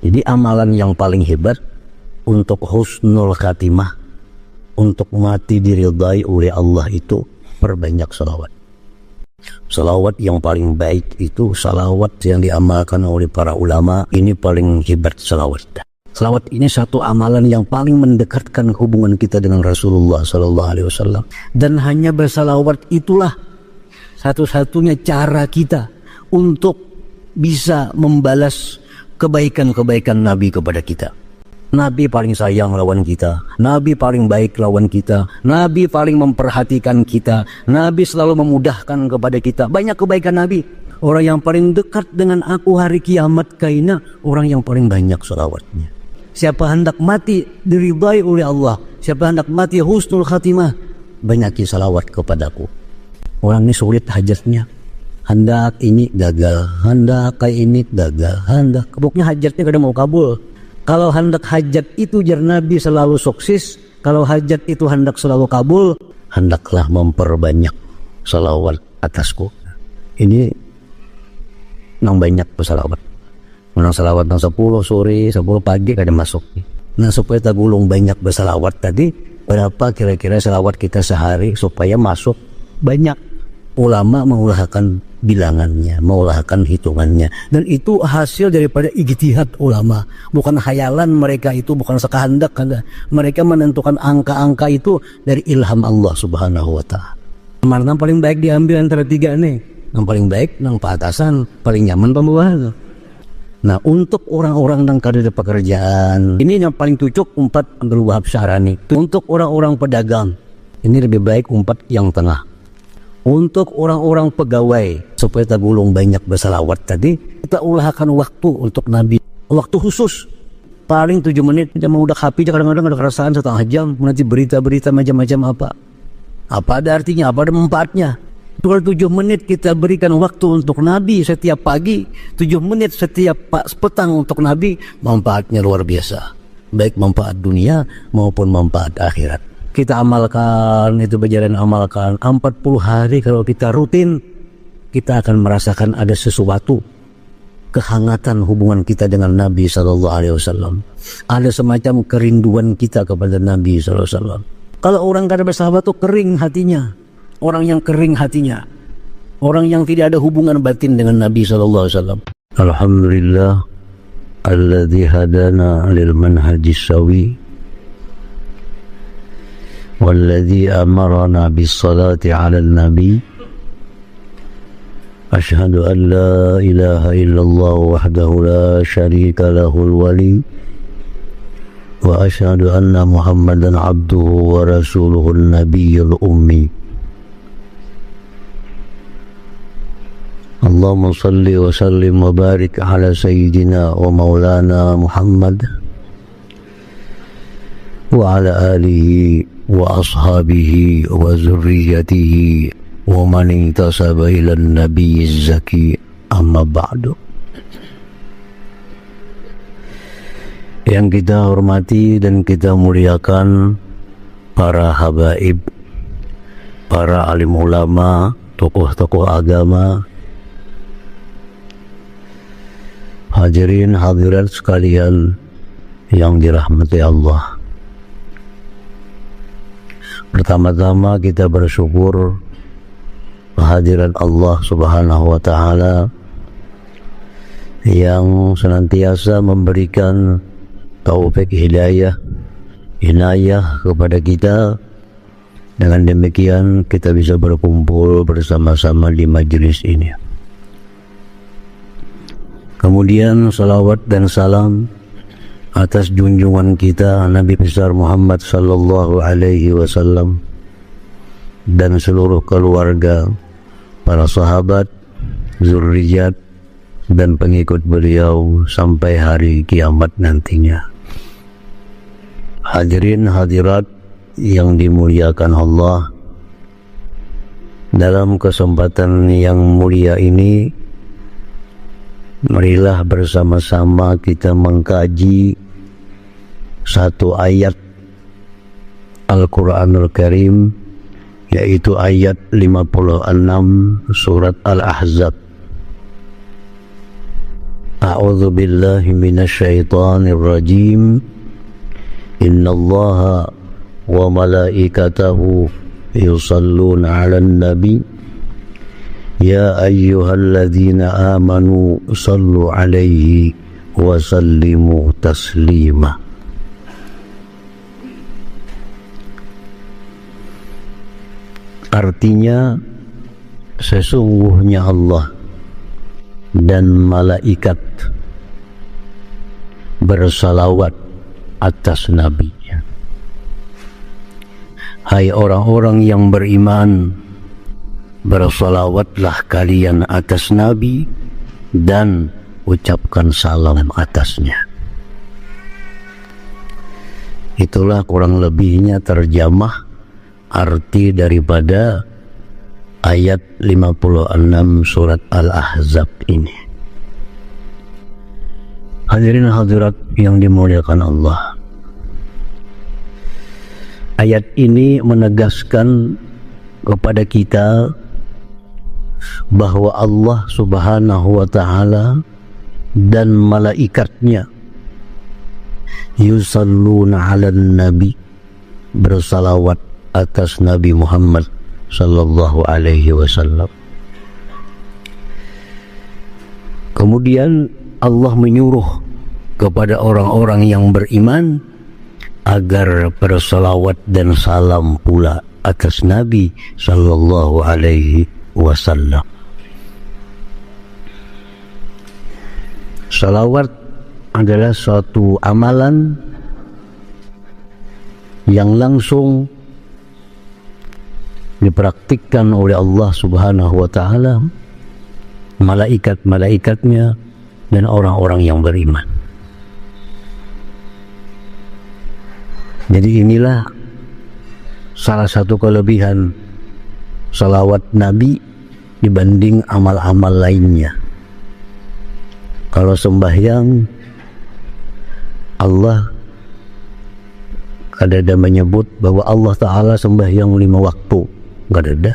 Jadi amalan yang paling hebat untuk husnul khatimah, untuk mati diridai oleh Allah itu perbanyak salawat. Salawat yang paling baik itu salawat yang diamalkan oleh para ulama. Ini paling hebat salawat. Salawat ini satu amalan yang paling mendekatkan hubungan kita dengan Rasulullah SAW. Dan hanya bersalawat itulah satu-satunya cara kita untuk bisa membalas kebaikan-kebaikan Nabi kepada kita. Nabi paling sayang lawan kita, Nabi paling baik lawan kita, Nabi paling memperhatikan kita, Nabi selalu memudahkan kepada kita. Banyak kebaikan Nabi. Orang yang paling dekat dengan aku hari kiamat kaina, orang yang paling banyak salawatnya. Siapa hendak mati diridai oleh Allah, siapa hendak mati husnul khatimah, banyaki salawat kepadaku. Orang ini sulit hajatnya, hendak ini gagal, hendak kayak ini gagal, hendak pokoknya hajatnya kadang mau kabul. Kalau hendak hajat itu jar Nabi selalu sukses, kalau hajat itu hendak selalu kabul, hendaklah memperbanyak salawat atasku. Ini nang banyak salawat. Menang salawat nang 10 sore, 10 pagi kada masuk. Nah supaya tagulung banyak bersalawat tadi, berapa kira-kira salawat kita sehari supaya masuk banyak? Ulama mengulahkan bilangannya, mengulahkan hitungannya, dan itu hasil daripada ijtihad ulama, bukan khayalan mereka itu, bukan sekehendak mereka menentukan angka-angka itu dari ilham Allah Subhanahu wa taala. Mana paling baik diambil antara tiga nih? Yang paling baik nang paatasan, paling nyaman pembawahan. Nah, untuk orang-orang yang kada ada pekerjaan, ini yang paling cocok umpat Abdul Wahab Syahrani. Untuk orang-orang pedagang, ini lebih baik umpat yang tengah. Untuk orang-orang pegawai, supaya tagulung banyak bersalawat tadi, kita ulahkan waktu untuk Nabi. Waktu khusus, paling 7 menit. Kita mau udah HP, kadang-kadang ada kerasaan setengah jam, nanti berita-berita macam-macam apa. Apa ada artinya, apa ada manfaatnya. Kalau 7 menit kita berikan waktu untuk Nabi setiap pagi, 7 menit setiap petang untuk Nabi, manfaatnya luar biasa. Baik manfaat dunia maupun manfaat akhirat. Kita amalkan, itu berjalan amalkan 40 hari. Kalau kita rutin, kita akan merasakan ada sesuatu kehangatan hubungan kita dengan Nabi SAW. Ada semacam kerinduan kita kepada Nabi SAW. Kalau orang kada bersahabat itu kering hatinya. Orang yang kering hatinya, orang yang tidak ada hubungan batin dengan Nabi SAW. Alhamdulillah alladzi hadana lil manhajis sawi والذي أمرنا بالصلاة على النبي أشهد أن لا إله إلا الله وحده لا شريك له الولي وأشهد أن محمدا عبده ورسوله النبي الأمي اللهم صل وسلم وبارك على سيدنا ومولانا محمد وعلى آله وأصحابه وذريته ومن انتسب إلى النبي الزكي أما بعد. Yang kita hormati dan kita muliakan para habaib, para alim ulama, tokoh-tokoh agama, hadirin hadirat sekalian yang dirahmati Allah. Pertama-tama kita bersyukur kehadiran Allah Subhanahu wa taala yang senantiasa memberikan taufik hidayah, inayah kepada kita. Dengan demikian kita bisa berkumpul bersama-sama di majelis ini. Kemudian salawat dan salam atas junjungan kita Nabi besar Muhammad sallallahu alaihi wasallam dan seluruh keluarga, para sahabat, zurriyat dan pengikut beliau sampai hari kiamat nantinya. Hadirin hadirat yang dimuliakan Allah, dalam kesempatan yang mulia ini marilah bersama-sama kita mengkaji satu ayat Al-Quranul Karim, yaitu ayat 56 surat Al-Ahzab. A'udzu billahi minasyaitonir rajim. Innallaha wa malaikatahu yusalluna 'alan nabi. Ya ayyuhalladzina amanu sallu 'alaihi wa sallimu taslima. Artinya, sesungguhnya Allah dan malaikat bersalawat atas nabinya. Hai orang-orang yang beriman, bersalawatlah kalian atas nabi dan ucapkan salam atasnya. Itulah kurang lebihnya terjemah arti daripada ayat 56 surat Al-Ahzab ini. Hadirin hadirat yang dimuliakan Allah, ayat ini menegaskan kepada kita bahwa Allah Subhanahu wa ta'ala dan malaikatnya yusalluna 'alan nabi, bersalawat atas Nabi Muhammad sallallahu alaihi wasallam. Kemudian Allah menyuruh kepada orang-orang yang beriman agar bersalawat dan salam pula atas Nabi sallallahu alaihi wasallam. Salawat adalah suatu amalan yang langsung dipraktikkan oleh Allah Subhanahu wa ta'ala, malaikat-malaikatnya, dan orang-orang yang beriman. Jadi inilah salah satu kelebihan salawat Nabi dibanding amal-amal lainnya. Kalau sembahyang, Allah kadang menyebut bahwa Allah Ta'ala sembahyang 5 waktu. Nggak ada.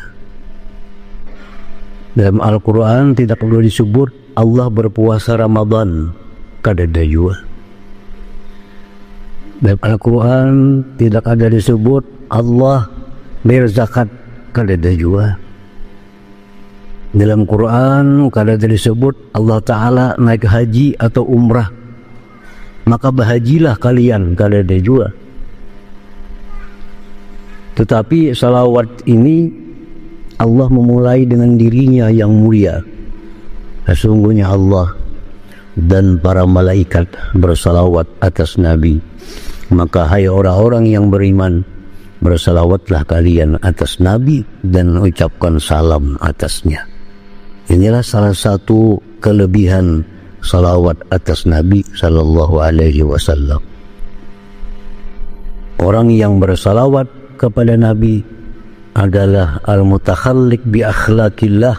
Dalam Al-Quran tidak perlu disebut Allah berpuasa Ramadan. Nggak ada juga. Dalam Al-Quran tidak ada disebut Allah berzakat. Nggak ada juga. Dalam Quran kada ada disebut Allah Ta'ala naik haji atau umrah, maka berhajilah kalian. Kada ada juga. Tetapi salawat ini Allah memulai dengan dirinya yang mulia. Sesungguhnya Allah dan para malaikat bersalawat atas Nabi. Maka hai orang-orang yang beriman, bersalawatlah kalian atas Nabi dan ucapkan salam atasnya. Inilah salah satu kelebihan salawat atas Nabi sallallahu alaihi wasallam. Orang yang bersalawat kepada Nabi adalah al-mutakhalliq bi akhlaqillah.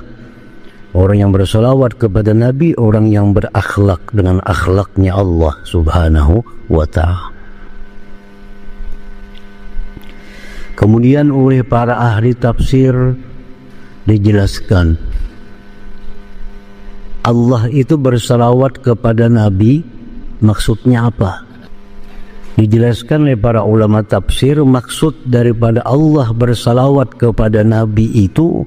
Orang yang bersalawat kepada Nabi, orang yang berakhlak dengan akhlaknya Allah Subhanahu wa ta'ala. Kemudian oleh para ahli tafsir dijelaskan, Allah itu bersalawat kepada Nabi, maksudnya apa? Dijelaskan oleh para ulama tafsir, maksud daripada Allah bersalawat kepada Nabi itu,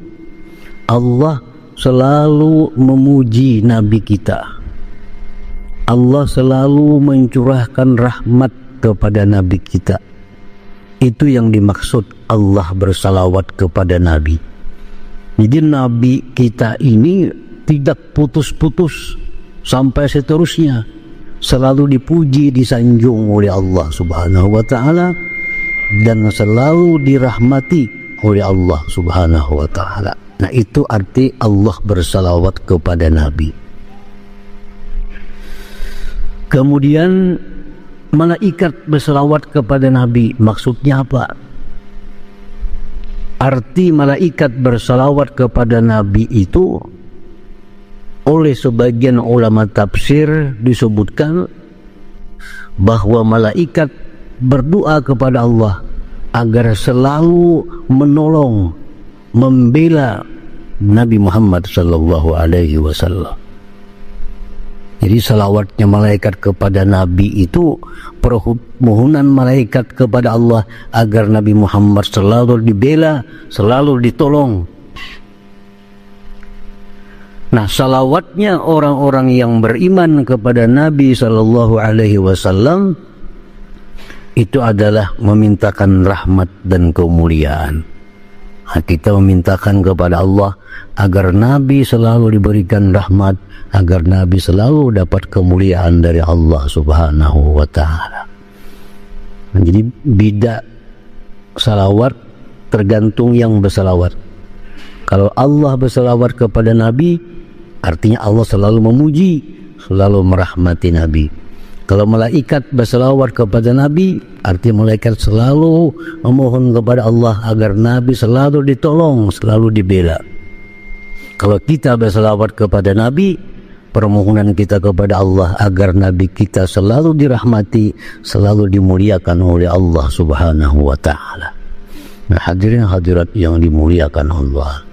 Allah selalu memuji Nabi kita. Allah selalu mencurahkan rahmat kepada Nabi kita. Itu yang dimaksud Allah bersalawat kepada Nabi. Jadi Nabi kita ini tidak putus-putus sampai seterusnya, selalu dipuji, disanjung oleh Allah Subhanahu wa ta'ala, dan selalu dirahmati oleh Allah Subhanahu wa ta'ala. Nah, itu arti Allah bersalawat kepada Nabi. Kemudian malaikat bersalawat kepada Nabi, maksudnya apa? Arti malaikat bersalawat kepada Nabi itu oleh sebagian ulama tafsir disebutkan bahwa malaikat berdoa kepada Allah agar selalu menolong, membela Nabi Muhammad sallallahu alaihi wasallam. Jadi salawatnya malaikat kepada Nabi itu permohonan malaikat kepada Allah agar Nabi Muhammad selalu dibela, selalu ditolong. Nah, salawatnya orang-orang yang beriman kepada Nabi Sallallahu Alaihi Wasallam itu adalah memintakan rahmat dan kemuliaan. Nah, kita memintakan kepada Allah agar Nabi selalu diberikan rahmat, agar Nabi selalu dapat kemuliaan dari Allah Subhanahu wa Ta'ala. Nah, jadi beda salawat tergantung yang bersalawat. Kalau Allah bersalawat kepada Nabi, artinya Allah selalu memuji, selalu merahmati Nabi. Kalau malaikat bersalawat kepada Nabi, artinya malaikat selalu memohon kepada Allah agar Nabi selalu ditolong, selalu dibela. Kalau kita bersalawat kepada Nabi, permohonan kita kepada Allah agar Nabi kita selalu dirahmati, selalu dimuliakan oleh Allah Subhanahu wa Ta'ala. Nah, hadirin hadirat yang dimuliakan Allah,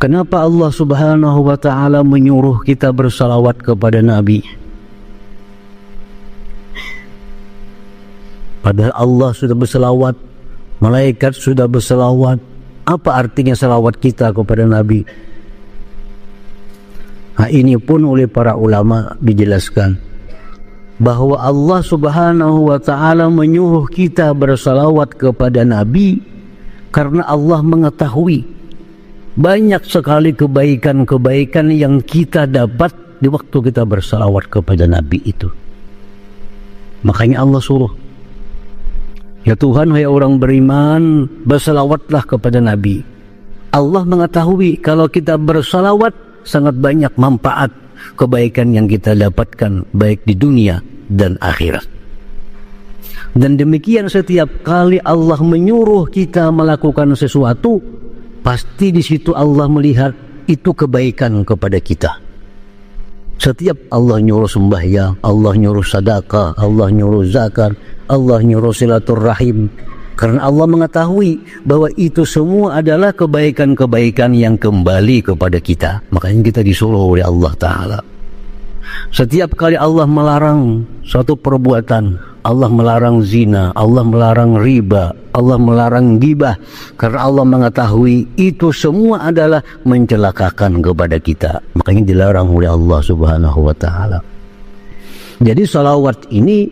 kenapa Allah Subhanahu wa Ta'ala menyuruh kita bersalawat kepada Nabi? Padahal Allah sudah bersalawat, malaikat sudah bersalawat. Apa artinya salawat kita kepada Nabi? Nah, ini pun oleh para ulama dijelaskan bahwa Allah Subhanahu wa Ta'ala menyuruh kita bersalawat kepada Nabi karena Allah mengetahui banyak sekali kebaikan-kebaikan yang kita dapat di waktu kita bersalawat kepada Nabi itu. Makanya Allah suruh, ya Tuhan, hai orang beriman, bersalawatlah kepada Nabi. Allah mengetahui kalau kita bersalawat sangat banyak manfaat kebaikan yang kita dapatkan baik di dunia dan akhirat. Dan demikian setiap kali Allah menyuruh kita melakukan sesuatu, pasti di situ Allah melihat itu kebaikan kepada kita. Setiap Allah nyuruh sembahyang, Allah nyuruh sedekah, Allah nyuruh zakat, Allah nyuruh silaturahim, karena Allah mengetahui bahwa itu semua adalah kebaikan-kebaikan yang kembali kepada kita. Makanya kita disuruh oleh Allah Ta'ala. Setiap kali Allah melarang suatu perbuatan, Allah melarang zina, Allah melarang riba, Allah melarang ghibah, karena Allah mengetahui itu semua adalah mencelakakan kepada kita. Makanya dilarang oleh Allah Subhanahu wa Ta'ala. Jadi salawat ini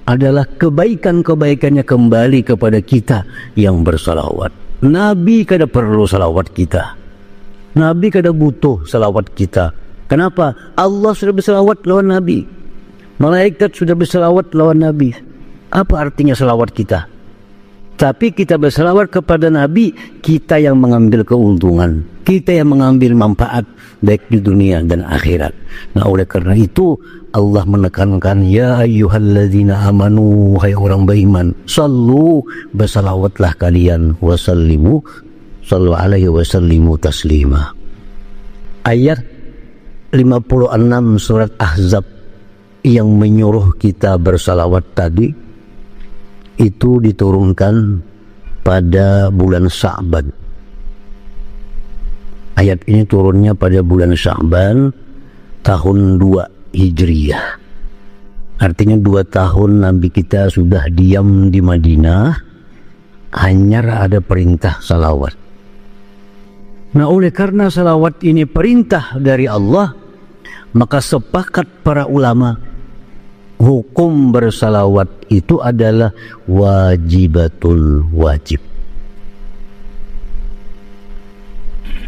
adalah kebaikan-kebaikannya kembali kepada kita yang bersalawat. Nabi kada perlu salawat kita, Nabi kada butuh salawat kita. Kenapa? Allah sudah bersalawat lawan Nabi, malaikat sudah bersalawat lawan Nabi. Apa artinya salawat kita? Tapi kita bersalawat kepada Nabi, kita yang mengambil keuntungan, kita yang mengambil manfaat baik di dunia dan akhirat. Nah, oleh karena itu Allah menekankan, ya ayyuhalladzina amanu, hai orang beriman, sallu, bersalawatlah kalian, wasallimu, sallu alaihi wasallimu taslima. Ayat 56 surat Ahzab yang menyuruh kita bersalawat tadi itu diturunkan pada bulan Sya'ban. Ayat ini turunnya pada bulan Sya'ban tahun 2 Hijriyah. Artinya 2 tahun Nabi kita sudah diam di Madinah, hanya ada perintah salawat. Nah, oleh karena salawat ini perintah dari Allah, maka sepakat para ulama, hukum bersalawat itu adalah wajibatul wajib.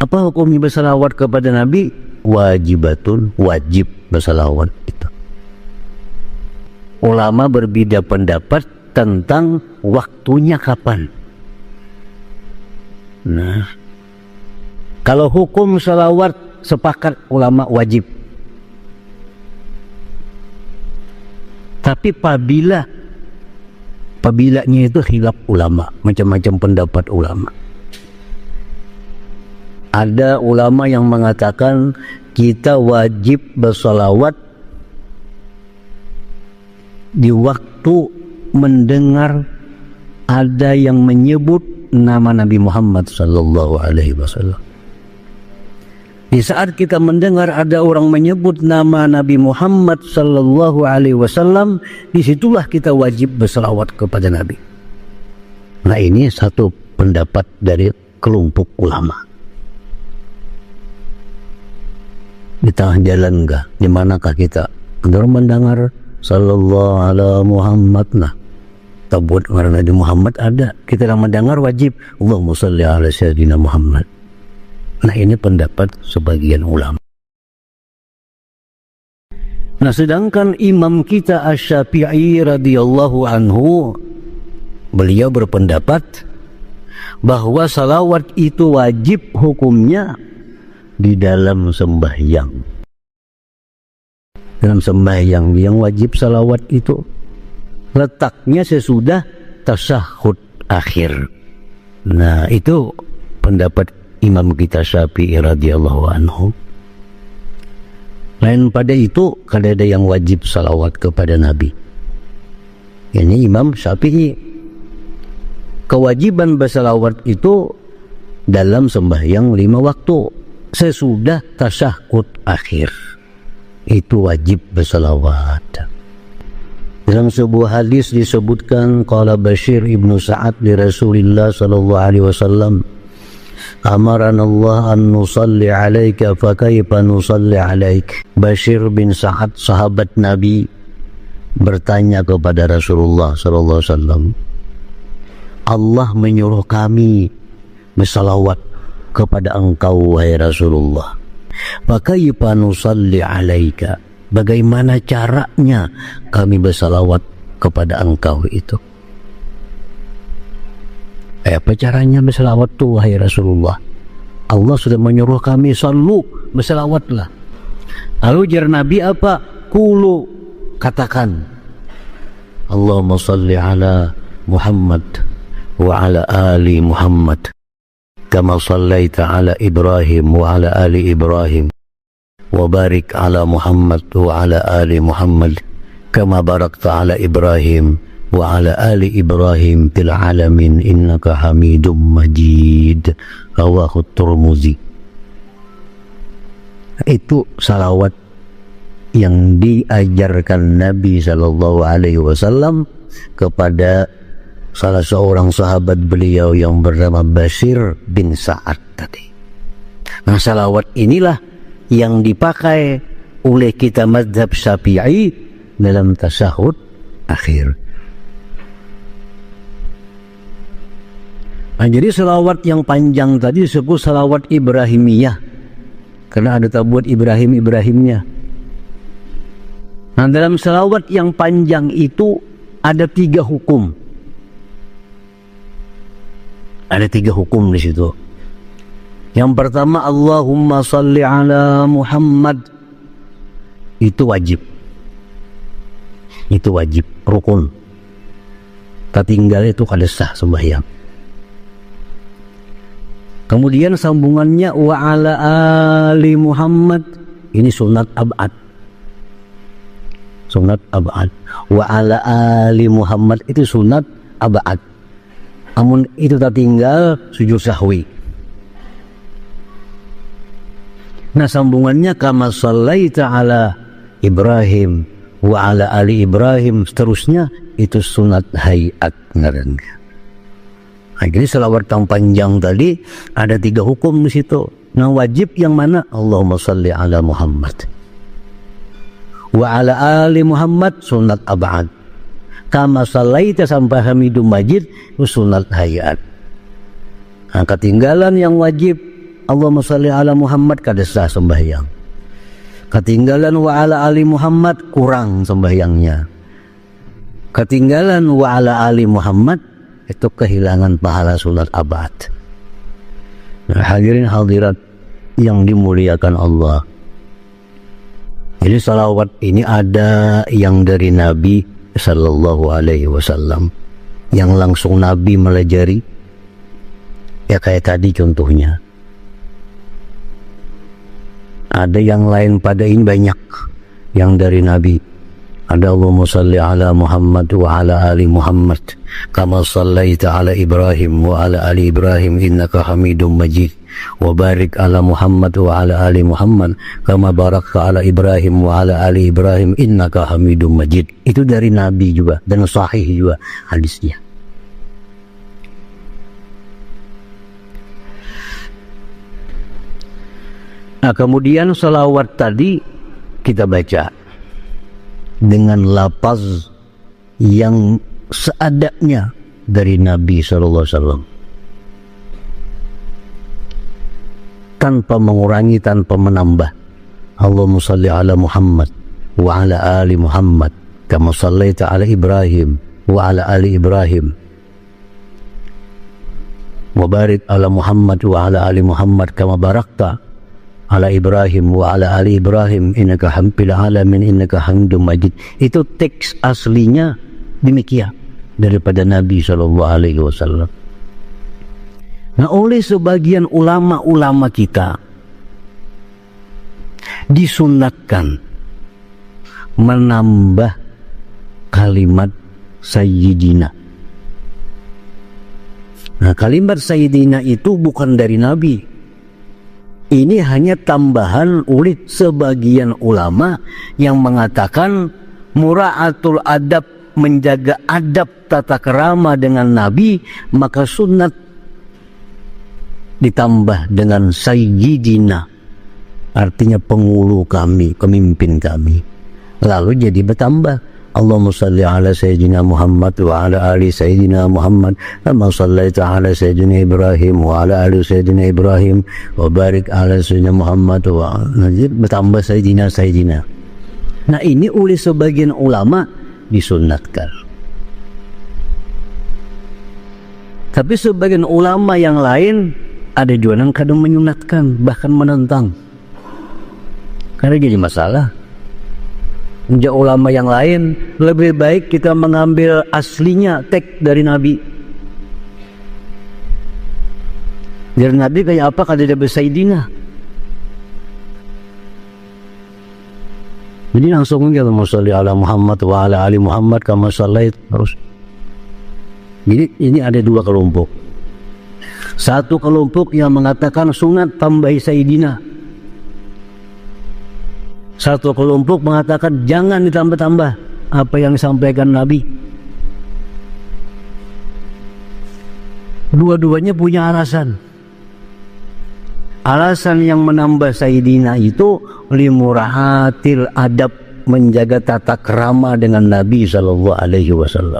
Apa hukumnya bersalawat kepada Nabi? Wajibatul wajib bersalawat itu. Ulama berbeda pendapat tentang waktunya kapan. Nah, kalau hukum salawat sepakat ulama wajib. Tapi pabilanya itu khilaf ulama, macam-macam pendapat ulama. Ada ulama yang mengatakan kita wajib bersalawat di waktu mendengar ada yang menyebut nama Nabi Muhammad sallallahu alaihi wasallam. Di saat kita mendengar ada orang menyebut nama Nabi Muhammad sallallahu alaihi wasallam, disitulah kita wajib berselawat kepada Nabi. Nah, ini satu pendapat dari kelompok ulama. Di tengah jalan enggak? Di manakah kita? Kalau mendengar sallallahu ala Muhammad, nah kita buat karena Nabi Muhammad ada, kita yang mendengar wajib Allahumma shalli ala sayyidina Muhammad. Nah, ini pendapat sebagian ulama. Nah, sedangkan imam kita Asy-Syafi'i radhiyallahu anhu, beliau berpendapat bahwa salawat itu wajib hukumnya di dalam sembahyang. Dalam sembahyang yang wajib salawat itu letaknya sesudah tasyahud akhir. Nah, itu pendapat imam kita Syafi'i radhiyallahu anhu. Lain pada itu, kalau ada yang wajib salawat kepada Nabi. Ini Imam Syafi'i. Kewajiban bersalawat itu dalam sembahyang 5 waktu sesudah tasyahud akhir. Itu wajib bersalawat. Dalam sebuah hadis disebutkan qala Bashir ibnu Sa'ad li Rasulillah sallallahu alaihi wasallam, amarana Allah an nusalli alaika fa kaifa nusalli alaik. Bashir bin Sa'ad, sahabat Nabi, bertanya kepada Rasulullah sallallahu alaihi wasallam, Allah menyuruh kami bersalawat kepada engkau wahai Rasulullah, fa kaifa nusalli alaika, bagaimana caranya kami bersalawat kepada engkau itu? Apa caranya bersalawat tuh wahai Rasulullah? Allah sudah menyuruh kami sallu, bersalawatlah. Lalu jar Nabi apa? Qulu, katakan Allahumma salli ala Muhammad wa ala ali Muhammad kama sallaita ala Ibrahim wa ala ali Ibrahim wa barik ala Muhammad wa ala ali Muhammad kama barakta ala Ibrahim wa ala ali Ibrahim fil alamin innaka Hamidum Majid. Rawahu Tirmidzi. Itu salawat yang diajarkan Nabi sallallahu alaihi wasallam kepada salah seorang sahabat beliau yang bernama Bashir bin Sa'ad tadi. Nah, salawat inilah yang dipakai oleh kita mazhab Syafi'i dalam tasyahud akhir. Nah, jadi salawat yang panjang tadi disebut salawat Ibrahimiyah karena ada tabut Ibrahimnya. Nah, dalam salawat yang panjang itu ada 3 hukum. Ada 3 hukum di situ. Yang pertama, Allahumma salli ala Muhammad. Itu wajib. Itu wajib, rukun. Tertinggal itu kada sah sembahyang. Kemudian sambungannya wa ala ali Muhammad. Ini sunat abad. Sunat abad. Wa ala ali Muhammad itu sunat abad. Namun itu tertinggal sujud sahwi. Nah, sambungannya kama sallaita ala Ibrahim wa ala ali Ibrahim, seterusnya itu sunat hayat ngarannya. Nah, jadi salawat yang panjang tadi ada 3 hukum di situ. Nah, wajib yang mana? Allahumma salli ala Muhammad wa ala ali Muhammad sunat abad. Kama sallaita sampai Hamidum Majid sunat hayat. Nah, ketinggalan yang wajib Allahumma salli ala Muhammad kada sah sembahyang. Ketinggalan wa ala ali Muhammad kurang sembahyangnya. Ketinggalan wa ala ali Muhammad itu kehilangan pahala sunat abad. Nah, hadirin hadirat yang dimuliakan Allah. Jadi salawat ini ada yang dari Nabi sallallahu alaihi wasallam, yang langsung Nabi melajari, ya kayak tadi contohnya. Ada yang lain pada ini banyak yang dari Nabi. Ada Allahumma salli ala Muhammad wa ala ali Muhammad kama sallaita ala Ibrahim wa ala ali Ibrahim innaka Hamidum Majid. wa barik ala Muhammad wa ala ali Muhammad kama barakta ala Ibrahim wa ala ali Ibrahim innaka Hamidum Majid. Itu dari Nabi juga dan sahih juga hadisnya. Nah, kemudian salawat tadi kita baca dengan lafaz yang seadanya dari Nabi SAW, tanpa mengurangi, tanpa menambah. Allahumma salli ala Muhammad wa ala ali Muhammad kama sallaita ala Ibrahim wa ala ali Ibrahim wa barik ala Muhammad wa ala ali Muhammad kama barakta ala Ibrahim wa ala ali Ibrahim innaka hamdul alamin innaka hamdum majid. Itu teks aslinya demikian daripada Nabi SAW. Nah, oleh sebagian ulama-ulama kita disunatkan menambah kalimat Sayyidina. Nah, kalimat Sayyidina itu bukan dari Nabi. Ini hanya tambahan oleh sebagian ulama yang mengatakan mura'atul adab, menjaga adab tata kerama dengan Nabi, maka sunat ditambah dengan Sayyidina, artinya pengulu kami, pemimpin kami. Lalu jadi bertambah Allahumma salli ala Sayyidina Muhammad wa ala ali Sayyidina Muhammad kama sallaita ala Sayyidina Ibrahim wa ala ali Sayyidina Ibrahim wa barik ala Sayyidina Muhammad wa bertambah Sayyidina. Nah, ini oleh sebagian ulama disunatkan. Tapi sebagian ulama yang lain ada juga yang kadang menyunatkan, bahkan menentang. Karena jadi masalah. Sejak ulama yang lain lebih baik kita mengambil aslinya teks dari Nabi. Dari Nabi kayak apa kada ada Sayyidina. Jadi langsung kita musalli ala Muhammad wa ala ali Muhammad kama sallait terus. Jadi ini ada dua kelompok. Satu kelompok yang mengatakan sunat tambahi Sayyidina. Satu kelompok mengatakan jangan ditambah-tambah apa yang disampaikan Nabi. Dua-duanya punya alasan. Alasan yang menambah Sayyidina itu limurahatil adab, menjaga tata krama dengan Nabi SAW.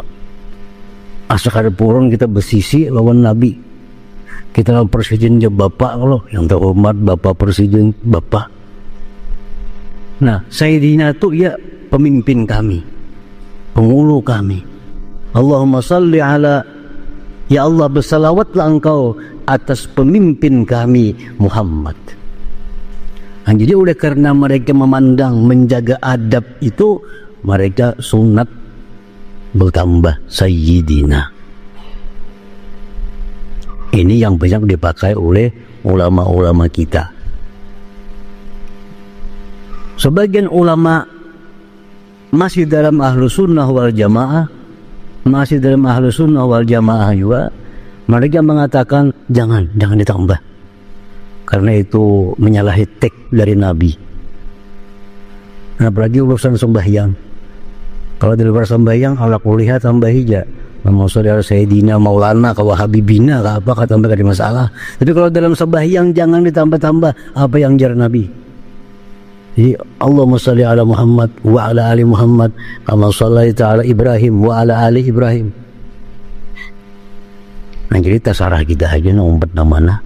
Asal purun kita bersisi lawan Nabi. Kita lawan presiden je bapak loh, yang terhormat bapak presiden bapak. Nah, Sayyidina itu ya pemimpin kami, pengulu kami. Allahumma salli ala, ya Allah bersalawatlah engkau atas pemimpin kami Muhammad. Nah, jadi oleh karena mereka memandang menjaga adab itu, mereka sunat bertambah Sayyidina. Ini yang banyak dipakai oleh ulama-ulama kita. Sebagian ulama masih dalam Ahlus Sunnah wal Jamaah, masih dalam Ahlus Sunnah wal Jamaah juga, mereka mengatakan jangan ditambah, karena itu menyalahi teks dari Nabi. Nah, apalagi urusan sembahyang. Kalau di luar sembahyang, ala kulihat tambah hija. Mau saudara Sayyidina Maulana kawa Habibina apa kata tambah ada masalah. Tapi kalau dalam sembahyang jangan ditambah-tambah apa yang jar Nabi. Jadi Allahumma salli ala Muhammad wa ala ali Muhammad kama sallaita ala Ibrahim wa ala ali Ibrahim. Nah, jadi terserah kita aja ngumpet namanya.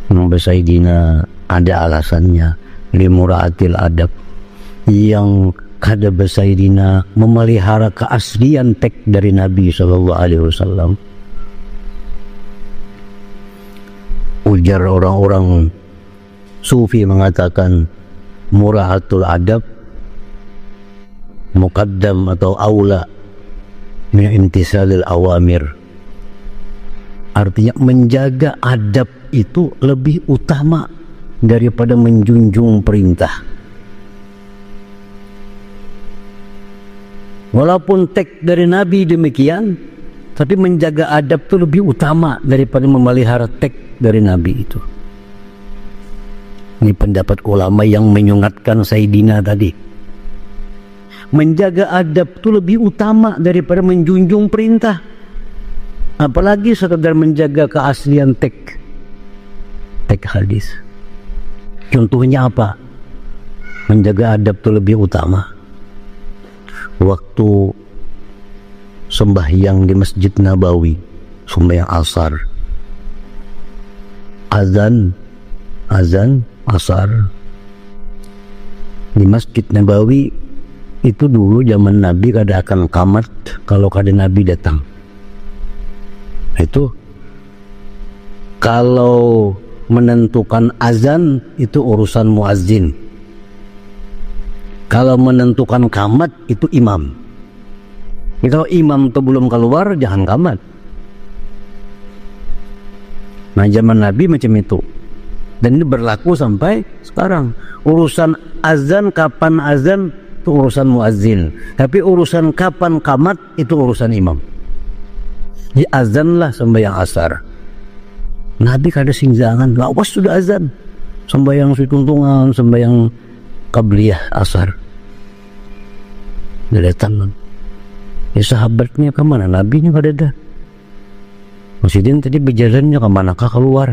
Nombor Sayyidina ada alasannya, limuraatil adab. Yang kada Sayyidina memelihara keaslian teks dari Nabi SAW. Ujar orang-orang Sufi mengatakan muraatul adab muqaddam atau aula min imtisalil awamir. Artinya menjaga adab itu lebih utama daripada menjunjung perintah. Walaupun teks dari Nabi demikian, Tapi menjaga adab itu lebih utama daripada memelihara teks dari Nabi itu. Ini pendapat ulama yang menyunatkan Sayyidina tadi. Menjaga adab itu lebih utama daripada menjunjung perintah. Apalagi sekedar menjaga keaslian teks hadis. Contohnya apa? Menjaga adab itu lebih utama. Waktu sembahyang di Masjid Nabawi, sembahyang asar, azan asar di Masjid Nabawi itu dulu zaman Nabi kada akan kamat kalau kada Nabi datang. Itu kalau menentukan azan itu urusan muazzin. Kalau menentukan kamat itu imam. Kalau imam itu belum keluar jangan kamat. Nah zaman Nabi macam itu. Dan ini berlaku sampai sekarang. Urusan azan, kapan azan itu urusan muazzin. Tapi urusan kapan kamat itu urusan imam. Jadi azanlah sembahyang asar. Nabi kada singjangan, lawas sudah azan. Sembahyang tuntungan, sembahyang qabliyah asar. Dia datang. Ya sahabatnya kemana? Nabinya kada ada. Masjidin tadi berjalannya kemanakah keluar?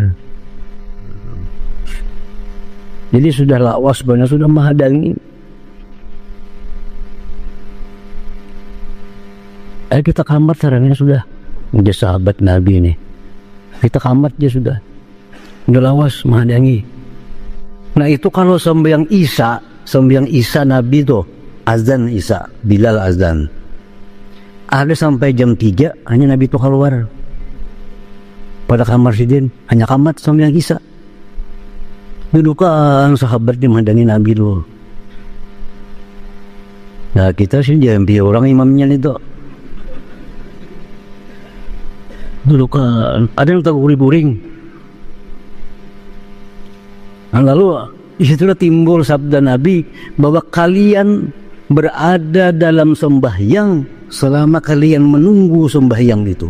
Jadi sudah lawas banyak, sudah menghadangi. Kita kamat sarangnya sudah. Dia sahabat Nabi ini. Kita kamat dia sudah lawas menghadangi. Nah itu kalau sembahyang Isya Nabi tuh azan Isya, Bilal azan. Ada sampai jam 3 hanya Nabi tuh keluar. Pada kamar sidin hanya kamat sembahyang Isya. Dulu kan sahabat dia menghadangi Nabi dulu. Nah kita sih jangan biar orang imamnya itu. Dulu kan ada yang tahu buring. Nah, lalu disitulah timbul sabda Nabi bahwa kalian berada dalam sembahyang selama kalian menunggu sembahyang itu.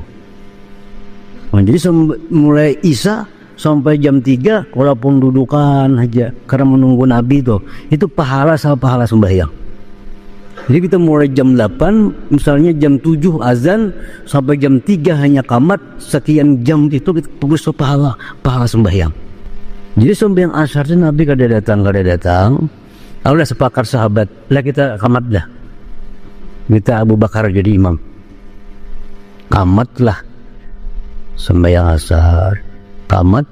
Nah, jadi mulai Isya sampai jam 3 walaupun dudukan aja karena menunggu Nabi itu pahala sama pahala sembahyang. Jadi kita mulai jam 8 misalnya jam 7 azan sampai jam 3 hanya kamat, sekian jam itu kita tulis pahala sembahyang. Jadi sembahyang asar itu Nabi kada datang. Lalu sepakat sahabat lah kita kamat dah. Kita Abu Bakar jadi imam. Kamatlah sembahyang asar. Kamat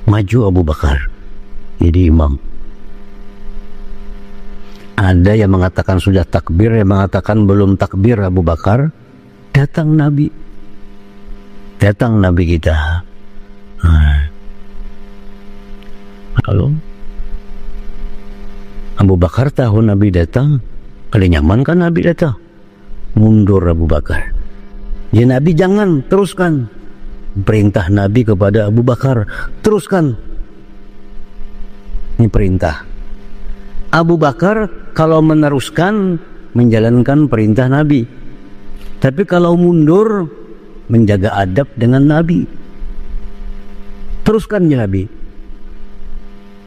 maju Abu Bakar jadi imam. Ada yang mengatakan sudah takbir, yang mengatakan belum takbir Abu Bakar. Datang Nabi kita. Lalu Abu Bakar tahu Nabi datang, kada nyaman kan Nabi datang, mundur Abu Bakar. Ya Nabi jangan, teruskan. Perintah Nabi kepada Abu Bakar, teruskan. Ini perintah. Abu Bakar kalau meneruskan menjalankan perintah Nabi. Tapi kalau mundur menjaga adab dengan Nabi. Teruskan ya Nabi.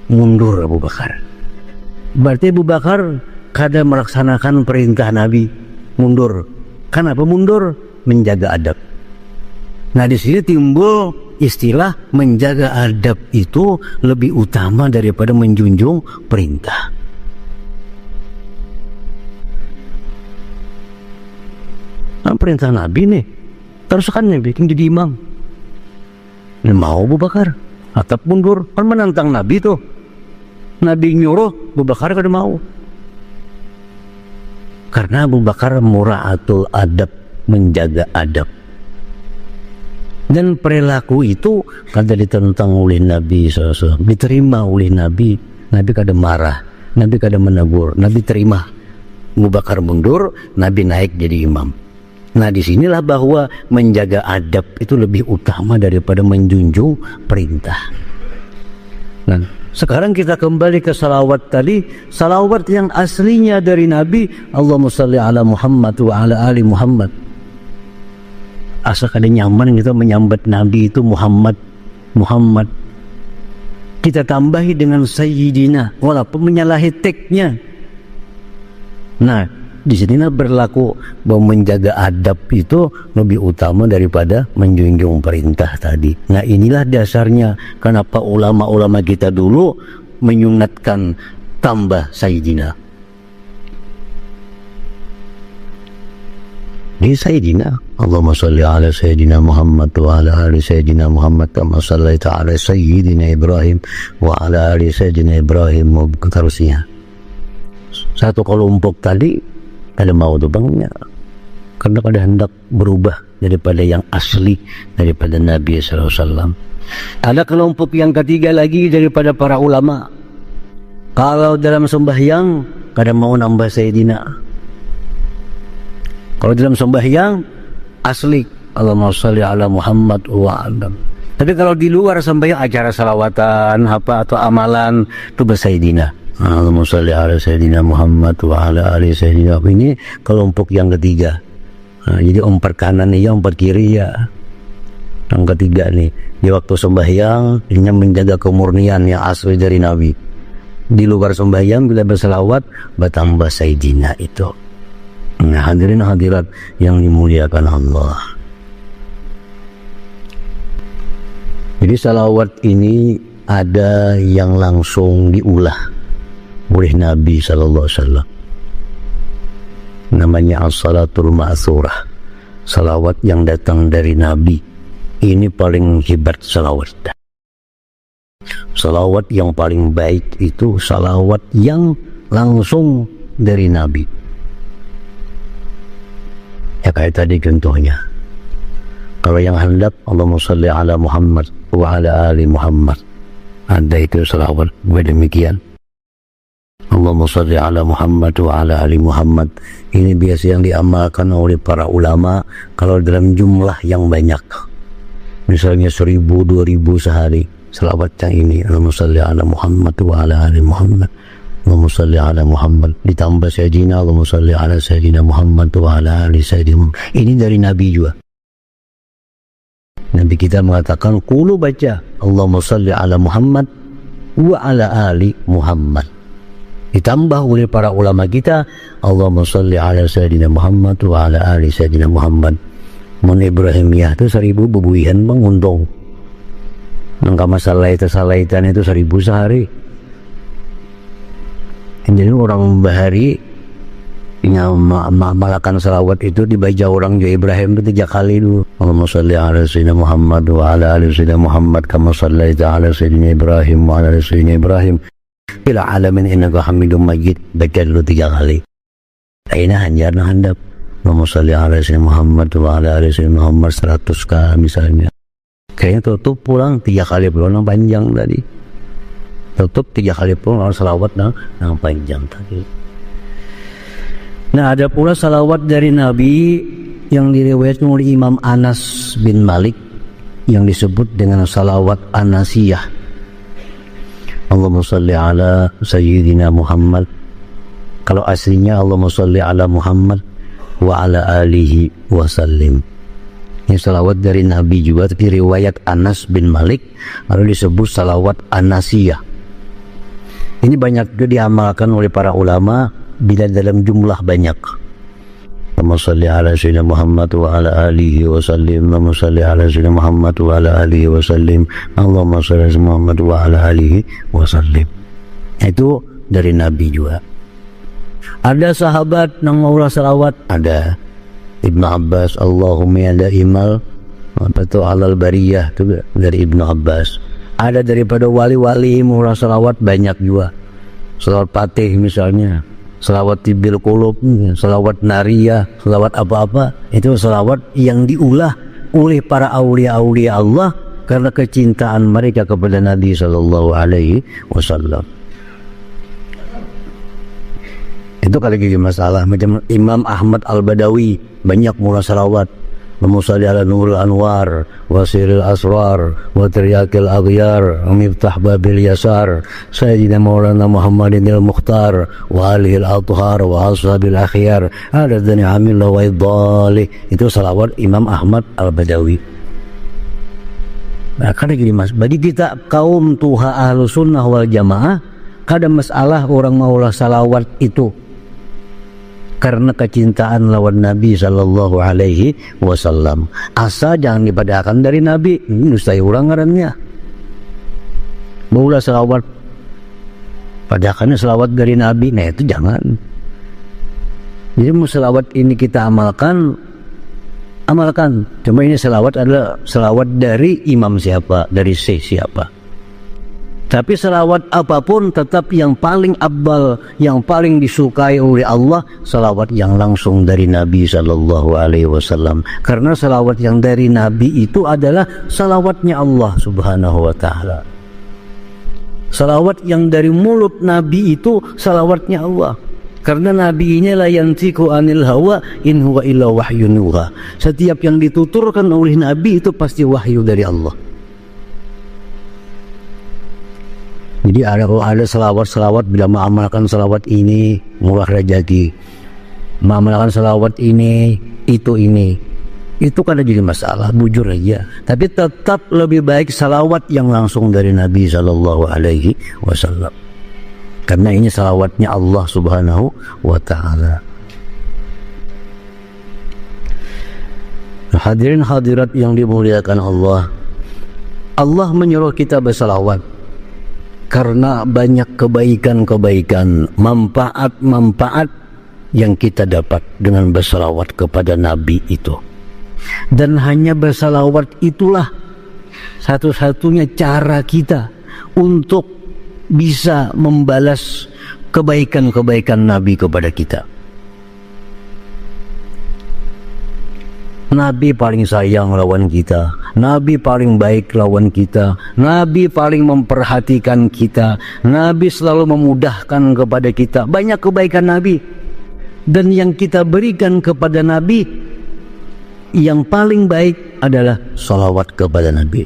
Mundur Abu Bakar. Berarti Abu Bakar kada melaksanakan perintah Nabi. Mundur. Kenapa mundur? Menjaga adab. Nah di sini timbul istilah menjaga adab itu lebih utama daripada menjunjung perintah. Nah, perintah Nabi nih, teruskan Nabi jadi imam. Ini mau Abu Bakar, atap mundur, kan menantang Nabi tuh. Nabi nyuruh, Abu Bakar kada mau. Karena Abu Bakar mura'atul adab, menjaga adab. Dan perilaku itu kada ditentang oleh Nabi SAW, diterima oleh Nabi. Nabi kada marah, Nabi kada menegur, Nabi terima. Abu Bakar mundur, Nabi naik jadi imam. Nah disinilah bahwa menjaga adab itu lebih utama daripada menjunjung perintah. Nah sekarang kita kembali ke salawat tadi. Salawat yang aslinya dari Nabi, Allahumma salli ala Muhammad wa ala ali Muhammad. Asa kada nyaman kita menyambat Nabi itu Muhammad. Kita tambahi dengan Sayyidina, walaupun menyalahi teknya. Nah, di sini berlaku bahwa menjaga adab itu lebih utama daripada menjunjung perintah tadi. Nah, inilah dasarnya kenapa ulama-ulama kita dulu menyunatkan tambah Sayyidina. Di Sayyidina, Allahumma salli ala Sayyidina Muhammad wa ala ali Sayyidina Muhammad kama sallaita ala Sayyidina Ibrahim wa ala ali Sayyidina Ibrahim, terusnya. Satu kelompok tadi ada mau tubangnya karena pada hendak berubah daripada yang asli daripada Nabi SAW. Ada kelompok yang ketiga lagi daripada para ulama, kalau dalam sembahyang kada mau nambah Sayyidina. Kalau dalam sembahyang asli Allahumma sholli ala Muhammad wa alam. Tapi kalau di luar sembahyang acara salawatan apa atau amalan itu bersayyidina. Allahumma sholli ala Sayyidina Muhammad wa ala ali Sayyidina. Ini kelompok yang ketiga. Nah, jadi ompar kanan ya, ompar kiri ya. Yang ketiga nih, di waktu sembahyang ini menjaga kemurnian yang asli dari Nabi. Di luar sembahyang bila berselawat bertambah Sayyidina itu. Nah, hadirin hadirat yang dimuliakan Allah. Jadi salawat ini ada yang langsung diulah oleh Nabi sallallahu alaihi wasallam. Namanya as-salatul ma'thurah. Salawat yang datang dari Nabi. Ini paling hebat salawat. Salawat yang paling baik itu salawat yang langsung dari Nabi. Ya kayak tadi contohnya. Kalau yang hendak Allahumma sholli ala Muhammad wa ala ali Muhammad, ada itu salawat demikian. Allahumma sholli ala Muhammad wa ala ali Muhammad. Ini biasa yang diamalkan oleh para ulama kalau dalam jumlah yang banyak. Misalnya 1000, 2000 sehari. Salawat yang ini Allahumma sholli ala Muhammad wa ala ali Muhammad. Allahumma sholli ala Muhammad, ditambah Sayyidina Allahumma sholli ala Sayyidina Muhammad wa ala ali Sayyidina. Ini dari Nabi juga. Nabi kita mengatakan qulu baca Allahumma sholli ala Muhammad wa ala ali Muhammad. Ditambah oleh para ulama kita Allahumma sholli ala Sayyidina Muhammad wa ala ali Sayyidina Muhammad. Mun Ibrahimiyah itu 1000 bebuihan bang untung. Nangka masalah itu salaitan itu 1000 sehari. Jadi orang bahari malakan salawat itu dibaca orang juga Ibrahim itu 3 kali dulu. Allahumma sholli ala Sayyidina Muhammad wa ala ali Sayyidina Muhammad kama shallaita ala Sayyidina Ibrahim wa ala ali Sayyidina Ibrahim fil alamin innaka Hamidum Majid. Baca dulu 3 kali. Aina hanjar na handap. Allahumma sholli ala Sayyidina Muhammad wa ala ali Sayyidina Muhammad 100 kali misalnya. Kayaknya tutup pulang 3 kali pulang yang panjang tadi. Tutup 3 kali pulang salawat yang panjang tadi. Nah, ada pula salawat dari Nabi yang diriwayatkan oleh Imam Anas bin Malik yang disebut dengan salawat Anasiyah. Allahumma sholli ala Sayyidina Muhammad. Kalau aslinya Allahumma sholli ala Muhammad wa ala alihi wa sallim. Ini salawat dari Nabi juga, tapi riwayat Anas bin Malik lalu disebut salawat Anasiyah. Ini banyak juga diamalkan oleh para ulama bila dalam jumlah banyak. Allahumma sholli ala Sayyidina Muhammad wa ala alihi wa sallim. Allahumma sholli ala Sayyidina Muhammad wa ala alihi wa sallim. Allahumma sholli ala Muhammad wa ala alihi wa sallim. Itu dari Nabi juga. Ada sahabat yang mau salawat, ada Ibnu Abbas, Allahumma ya daimal atau alal bariyah, itu dari Ibnu Abbas. Ada daripada wali-wali murah salawat banyak juga. Salawat Fatih misalnya, salawat Tibil Qulub, salawat Nariyah, salawat apa-apa. Itu salawat yang diulah oleh para aulia-aulia Allah karena kecintaan mereka kepada Nabi sallallahu alaihi wasallam. Itu kali lagi masalah. Macam Imam Ahmad Al-Badawi banyak murah salawat. اللهم صل على نور الأنوار وسير الأسرار وترياك الأغيار ومفتاح باب اليسار سيدنا مولانا محمد المختار وآله الأطهار وأصحاب الأخيار عدد نعم الله وإضاله. Itu salawat Imam Ahmad Al-Badawi. Nah, karena gini mas, bagi kita kaum tuha ahlu sunnah wal jamaah, kada masalah orang maulah salawat itu karena kecintaan lawan Nabi sallallahu alaihi wasallam. Asa jangan dipadahkan dari Nabi, nustai orang ngarannya. Maulah salawat, padahkannya salawat dari Nabi, nah itu jangan. Jadi mau salawat ini kita amalkan. Cuma ini salawat adalah salawat dari imam siapa, dari siapa. Tapi salawat apapun tetap yang paling abdal, yang paling disukai oleh Allah, salawat yang langsung dari Nabi sallallahu alaihi wasallam. Karena salawat yang dari Nabi itu adalah salawatnya Allah subhanahu wa ta'ala. Salawat yang dari mulut Nabi itu salawatnya Allah. Karena Nabi ini la yantiqu anil hawa in huwa illa wahyun yuha. Setiap yang dituturkan oleh Nabi itu pasti wahyu dari Allah. Jadi ada selawat bila mengamalkan selawat ini murah rezeki, mengamalkan selawat ini itu kan jadi masalah, bujur aja. Tapi tetap lebih baik selawat yang langsung dari Nabi sallallahu alaihi wasallam. Karena ini salawatnya Allah subhanahu wa ta'ala. Hadirin hadirat yang dimuliakan Allah, Allah menyuruh kita bersalawat karena banyak kebaikan-kebaikan, manfaat-manfaat yang kita dapat dengan bersalawat kepada Nabi itu. Dan hanya bersalawat itulah satu-satunya cara kita untuk bisa membalas kebaikan-kebaikan Nabi kepada kita. Nabi paling sayang lawan kita, Nabi paling baik lawan kita, Nabi paling memperhatikan kita, Nabi selalu memudahkan kepada kita. Banyak kebaikan Nabi. Dan yang kita berikan kepada Nabi yang paling baik adalah salawat kepada Nabi.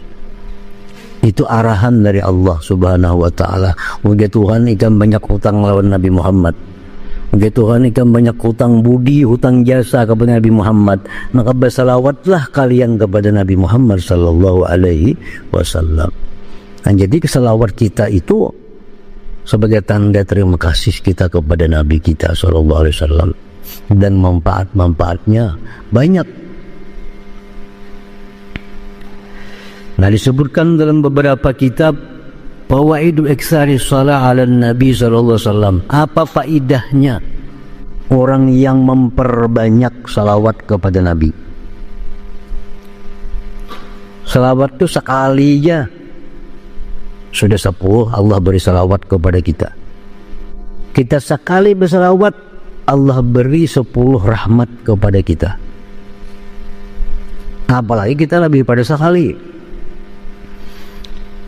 Itu arahan dari Allah subhanahu wa ta'ala. Mungkin Tuhan ikan banyak hutang lawan Nabi Muhammad. Mungkin Tuhan ikan banyak hutang budi, hutang jasa kepada Nabi Muhammad. Maka bersalawatlah kalian kepada Nabi Muhammad sallallahu alaihi wasallam. Dan jadi kesalawat kita itu sebagai tanda terima kasih kita kepada Nabi kita sallallahu alaihi wasallam. Dan manfaat-manfaatnya banyak. Nah, disebutkan dalam beberapa kitab Fawaidu iksari shalah ala Nabi sallallahu alaihi wasallam. Apa faidahnya orang yang memperbanyak salawat kepada Nabi? Salawat itu sekali aja sudah 10 Allah beri salawat kepada kita. Kita sekali bersalawat Allah beri 10 rahmat kepada kita. Apalagi kita lebih pada sekali.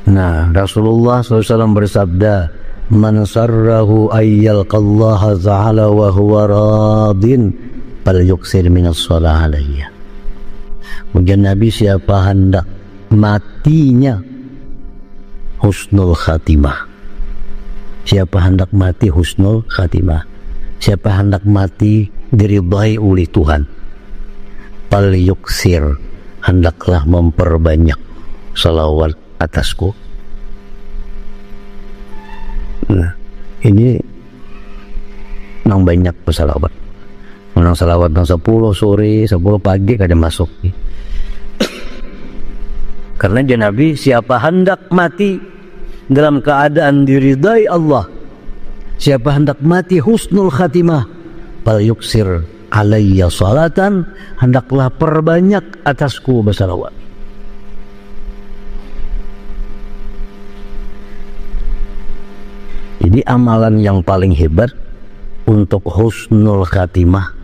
Nah, Rasulullah SAW bersabda, "Man sarrahu ayyalqallaha ta'ala wa huwa radin, falyuksir minas shalah alayya." Kemudian Nabi, siapa hendak matinya husnul khatimah, siapa hendak mati husnul khatimah, siapa hendak mati diridhai oleh Tuhan, falyuksir, hendaklah memperbanyak salawat atasku. Nah, ini nang banyak bersalawat. Nang salawat nang 10 sore, 10 pagi kada masuk. Karena dia Nabi, siapa hendak mati dalam keadaan diridai Allah, siapa hendak mati husnul khatimah, fal yuksir alayya salatan, hendaklah perbanyak atasku bersalawat. Jadi amalan yang paling hebat untuk husnul khatimah,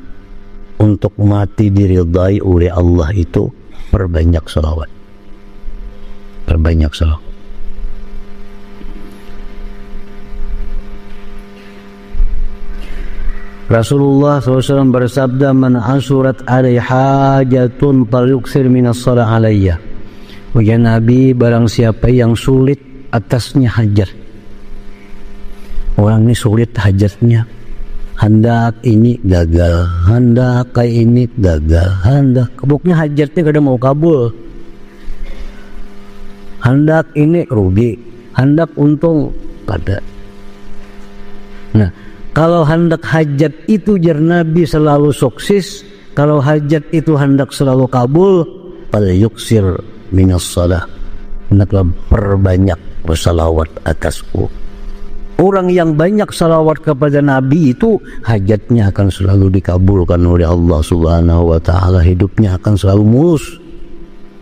untuk mati diridai oleh Allah itu perbanyak salawat. Perbanyak salawat. Rasulullah SAW bersabda, man asurat alai hajatun falyuksir minas salah alayya. Ya Nabi, barang siapa yang sulit atasnya hajat, orang ini sulit hajatnya, hendak ini gagal, hendak kayak ini gagal, hendak kebuknya hajatnya kada mau kabul, hendak ini rugi, hendak untung kada. Nah, kalau hendak hajat itu jar Nabi selalu sukses, kalau hajat itu hendak selalu kabul, fal yuksir minas salah, hendaklah perbanyak bersalawat atasku. Orang yang banyak salawat kepada Nabi itu hajatnya akan selalu dikabulkan oleh Allah Subhanahu wa taala, hidupnya akan selalu mulus.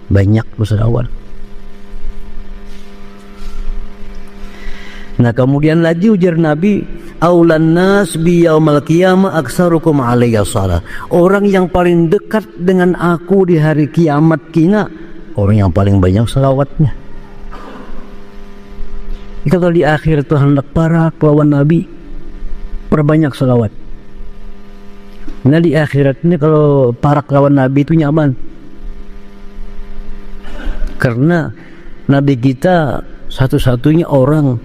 Banyak bersalawat. Nah, kemudian lagi ujar Nabi, aulan nas bi yaumal qiyamah aksarukum alayya shalah. Orang yang paling dekat dengan aku di hari kiamat kina, orang yang paling banyak salawatnya. Kalau di akhir itu hendak para lawan Nabi, perbanyak salawat. Nah, di akhirat ini kalau para lawan Nabi itu nyaman, karena Nabi kita satu-satunya orang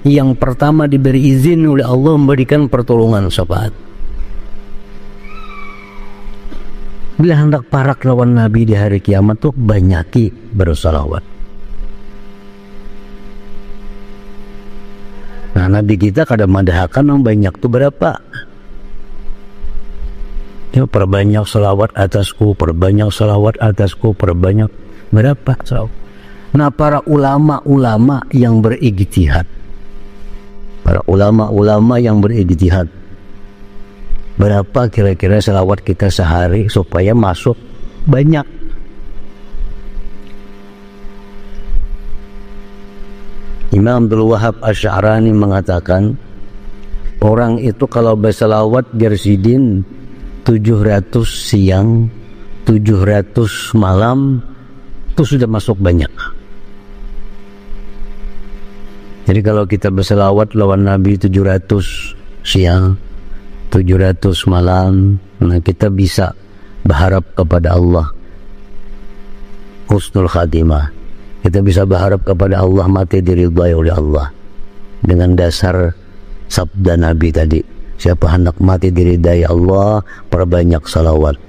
yang pertama diberi izin oleh Allah memberikan pertolongan syafaat. Bila hendak para lawan Nabi di hari kiamat tuh banyaki bersalawat. Nah, Nabi kita kadang madahkan yang banyak tuh berapa? Ya, perbanyak salawat atasku, perbanyak salawat atasku, perbanyak berapa salawat. Nah, para ulama-ulama yang berijtihad, para ulama-ulama yang berijtihad, berapa kira-kira salawat kita sehari supaya masuk banyak? Imam Abdul Wahab Asy'arani mengatakan, orang itu kalau bersalawat gersidin 700 siang, 700 malam, itu sudah masuk banyak. Jadi kalau kita bersalawat lawan Nabi 700 siang, 700 malam, nah kita bisa berharap kepada Allah husnul khatimah. Kita bisa berharap kepada Allah mati diridhai oleh Allah dengan dasar sabda Nabi tadi, siapa hendak mati diridhai Allah, perbanyak salawat.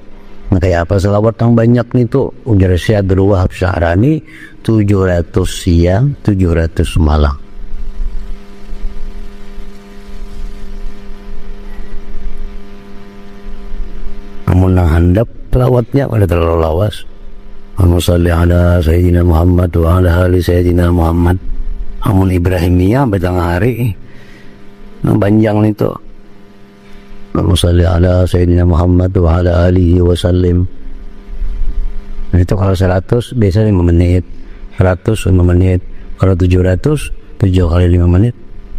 Nah, kayak apa salawat yang banyak itu? Ujar Syekh Abdul Wahab Asy'arani, 700 siang, 700 malam. Namun handap salawatnya pada terlalu lawas. Allahumma shalli ala Sayyidina Muhammad wa ala ali Sayyidina Muhammad. Amun Ibrahimiyah batang hari panjang itu. Allahumma shalli ala Sayyidina Muhammad wa ala alihi wa sallim. Nah, itu kalau 100 biasanya 5 menit, 100 5 menit, kalau 700 7 kali 5 menit,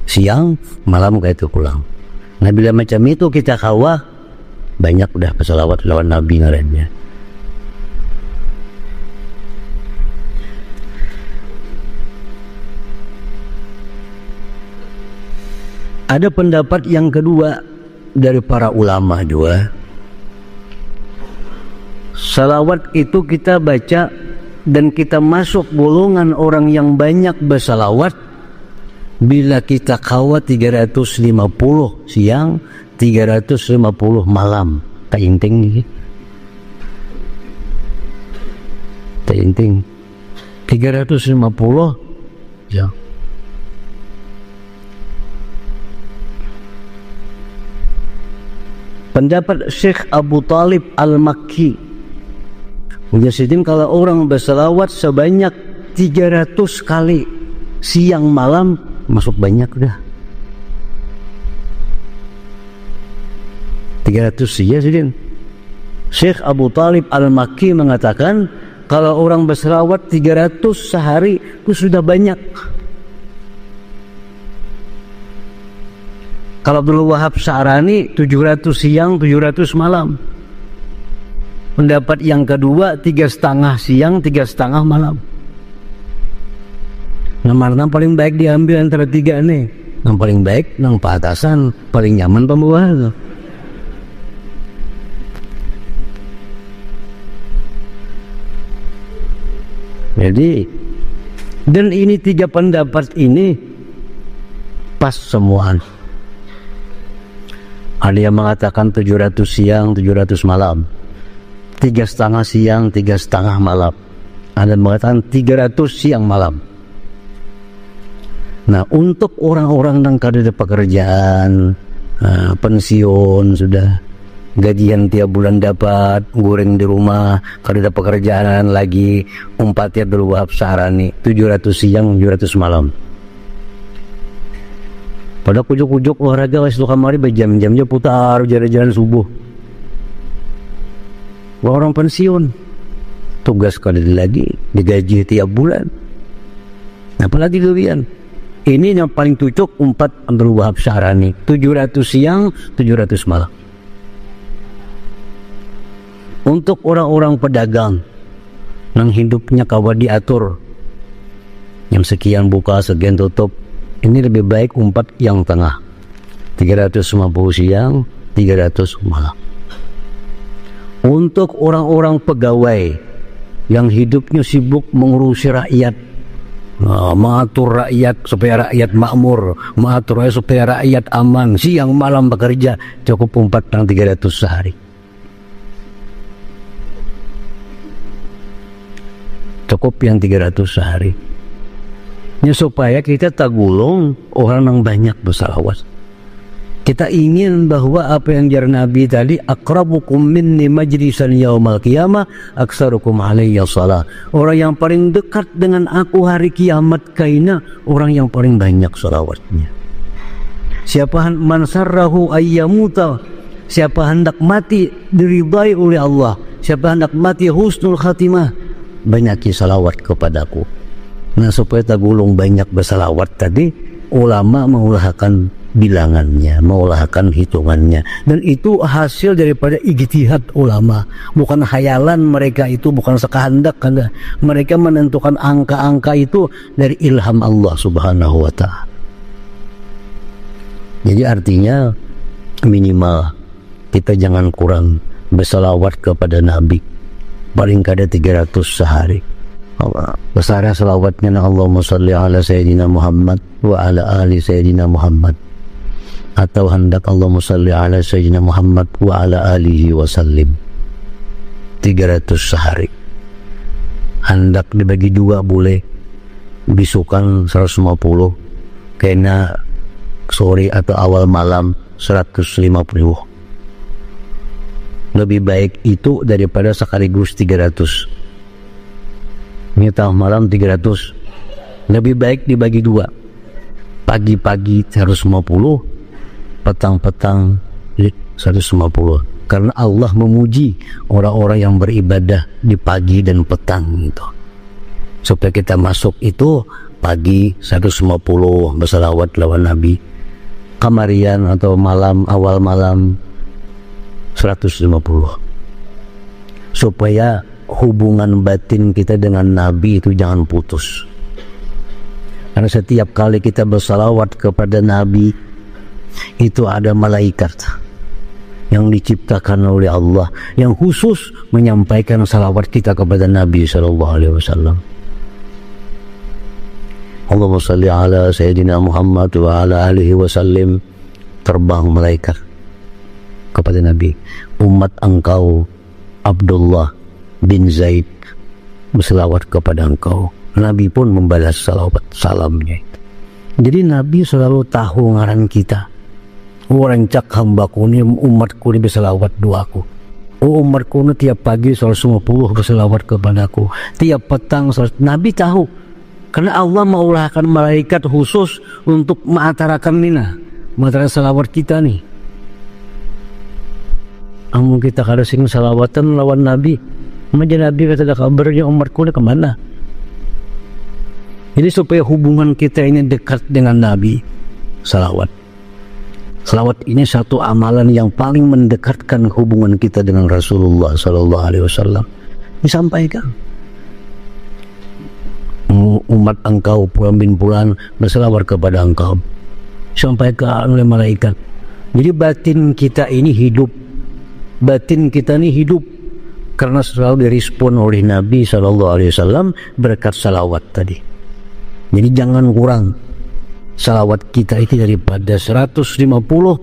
siang malam kayak itu pulang. Nah, bila macam itu kita kawah, banyak udah bersalawat lawan Nabi ngarannya. Ada pendapat yang kedua dari para ulama juga. Salawat itu kita baca dan kita masuk golongan orang yang banyak bersalawat bila kita kawat 350 siang, 350 malam. Tainting nih. Tainting. 350 ya. Pendapat Syekh Abu Talib Al-Makki, Mujasidin, kalau orang bersalawat sebanyak 300 kali siang malam masuk banyak dah. 300 ya Sidin. Syekh Abu Talib Al-Makki mengatakan kalau orang bersalawat 300 sehari itu sudah banyak. Kalau Abdul Wahab Asy'arani 700 siang 700 malam. Pendapat yang kedua 3,5 siang 3,5 malam. Nah, mana paling baik diambil antara tiga nih? Yang paling baik yang paatasan paling nyaman pembawa. Jadi, dan ini 3 pendapat ini pas semuaan. Ada yang mengatakan 700 siang, 700 malam, 3,5 siang, 3,5 malam. Ada yang mengatakan 300 siang malam. Nah, untuk orang-orang yang kada ada pekerjaan, pensiun sudah, gajian tiap bulan dapat, goreng di rumah, kada ada pekerjaan lagi, umpatnya dulu wahab sarani 700 siang, 700 malam. Pada kujuk-kujuk olahraga wis kamari jam-jamnya putar jalan-jalan subuh. Orang pensiun tugas kada lagi, digaji tiap bulan. Apalagi lebihan. Ini yang paling cocok umpat Abdul Wahab Syahrani, 700 siang, 700 malam. Untuk orang-orang pedagang yang hidupnya kawa diatur, yang sekian buka, sekian tutup, ini lebih baik umpat yang tengah, 350 siang, 300 malam. Untuk orang-orang pegawai yang hidupnya sibuk mengurusi rakyat, mengatur rakyat supaya rakyat makmur, mengatur rakyat supaya rakyat aman, siang malam bekerja, cukup umpat yang 300 sehari. Cukup yang 300 sehari. Ya, supaya kita tak gulung orang yang banyak bersalawat. Kita ingin bahwa apa yang jar Nabi tadi, akrabukum minni majlisan yaumal qiyamah aksarukum alayya shalah. Orang yang paling dekat dengan aku hari kiamat kaina orang yang paling banyak salawatnya. Siapa man sarrahu ayyamuta, siapa hendak mati diridai oleh Allah, siapa hendak mati husnul khatimah, banyaki salawat kepadaku. Nah, supaya tagulung banyak bersalawat tadi, ulama mengulahkan bilangannya, mengulahkan hitungannya, dan itu hasil daripada ijtihad ulama, bukan khayalan mereka, itu bukan sekehendak karena mereka menentukan angka-angka itu dari ilham Allah Subhanahu wa ta'ala. Jadi artinya minimal kita jangan kurang bersalawat kepada Nabi, paling kada 300 sehari. Besar salawatnya Allahumma salli ala Sayyidina Muhammad wa ala ali Sayyidina Muhammad, atau hendak Allahumma salli ala Sayyidina Muhammad wa ala alihi wasallim, 300 sehari. Hendak dibagi 2 boleh, bisukan 150, kena sore atau awal malam 150. Lebih baik itu daripada sekaligus 300. Ini malam 300, lebih baik dibagi 2. Pagi-pagi 150, petang-petang 150. Karena Allah memuji orang-orang yang beribadah di pagi dan petang itu. Supaya kita masuk itu pagi 150 bersalawat lawan Nabi, kamarian atau malam, awal malam 150. Supaya hubungan batin kita dengan Nabi itu jangan putus. Karena setiap kali kita bersalawat kepada Nabi, itu ada malaikat yang diciptakan oleh Allah yang khusus menyampaikan salawat kita kepada Nabi SAW. Allahumma salli ala Sayyidina Muhammad wa ala alihi wasallim. Terbang malaikat kepada Nabi, umat engkau Abdullah bin Zaid berselawat kepada engkau. Nabi pun membalas salawat salamnya. Jadi Nabi selalu tahu ngaran kita. Orang cak hambaku ni, umatku ni berselawat doaku. Oh, umatku ni tiap pagi 150 berselawat kepadaku, tiap petang Nabi tahu. Karena Allah mengulahkan malaikat khusus untuk mengantarakan nina, mengantara salawat kita nih. Amun kita kada sing salawatan lawan Nabi, macam Nabi kata ada kabarnya umatku ni kemana? Jadi supaya hubungan kita ini dekat dengan Nabi, salawat. Salawat ini satu amalan yang paling mendekatkan hubungan kita dengan Rasulullah SAW. Disampaikan, umat engkau pulang bin pulang berselawat kepada engkau, sampaikan oleh malaikat. Jadi batin kita ini hidup, batin kita ini hidup karena selalu direspon oleh Nabi SAW berkat salawat tadi. Jadi jangan kurang salawat kita itu daripada 150